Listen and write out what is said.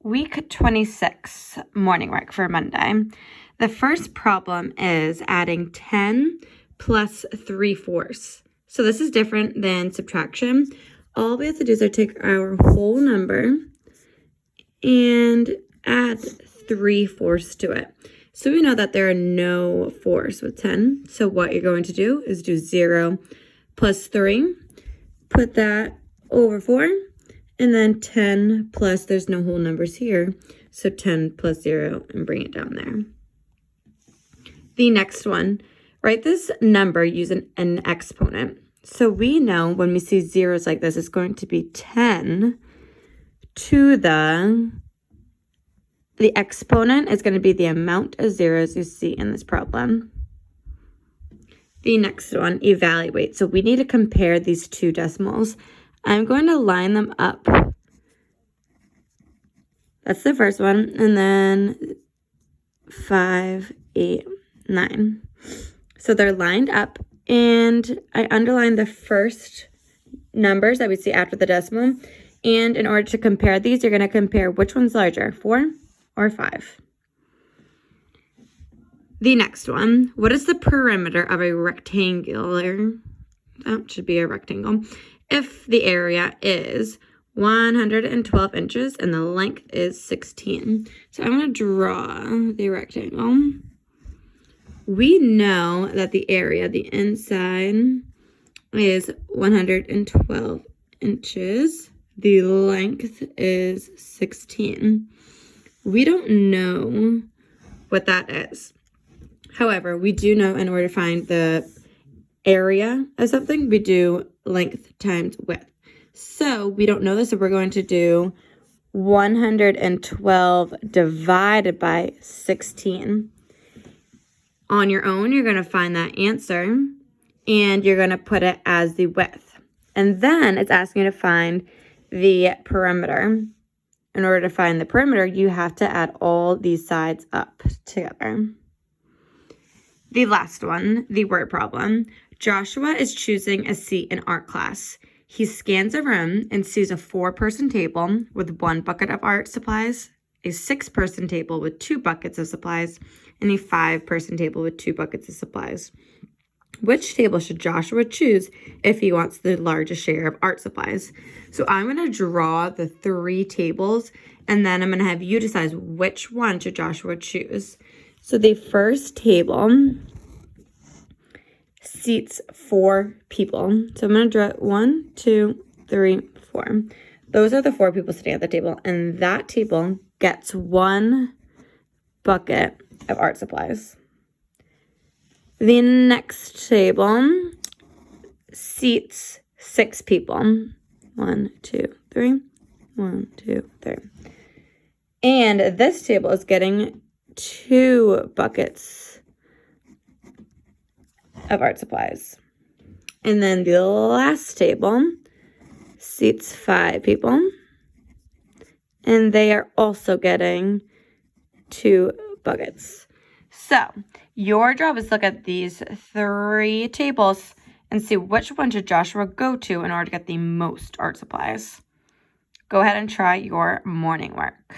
week 26 morning work for Monday. The first problem is adding 10 plus 3/4. So this is different than subtraction. All we have to do is take our whole number and add 3/4 to it. So we know that there are no 4s with 10. So what you're going to do is do 0 plus 3, put that over 4, and then 10 plus, there's no whole numbers here, so 10 plus 0 and bring it down there. The next one, write this number using an exponent. So we know when we see zeros like this, it's going to be 10 to the exponent is going to be the amount of zeros you see in this problem. The next one, evaluate. So we need to compare these two decimals. I'm going to line them up. That's the first one. And then 5, 8, 9. So they're lined up. And I underlined the first numbers that we see after the decimal. And in order to compare these, you're going to compare which one's larger, 4 or 5. The next one, what is the perimeter of a rectangular? That should be a rectangle. If the area is 112 inches and the length is 16. So I'm going to draw the rectangle. We know that the area, the inside, is 112 inches. The length is 16. We don't know what that is. However, we do know in order to find the area of something, we do length times width. So we don't know this, so we're going to do 112 divided by 16. On your own, you're going to find that answer, and you're going to put it as the width. And then it's asking you to find the perimeter. In order to find the perimeter, you have to add all these sides up together. The last one, the word problem. Joshua is choosing a seat in art class. He scans a room and sees a 4-person table with 1 bucket of art supplies, a 6-person table with 2 buckets of supplies, and a 5-person table with 2 buckets of supplies. Which table should Joshua choose if he wants the largest share of art supplies? So I'm going to draw the 3 tables, and then I'm going to have you decide which one should Joshua choose. So the first table seats 4 people. So I'm going to draw 1, 2, 3, 4. Those are the 4 people sitting at the table, and that table gets 1 bucket of art supplies. The next table seats 6 people. 1, 2, 3. 1, 2, 3. And this table is getting 2 buckets of art supplies. And then the last table seats 5 people. And they are also getting 2 buckets. So your job is to look at these 3 tables and see which one should Joshua go to in order to get the most art supplies. Go ahead and try your morning work.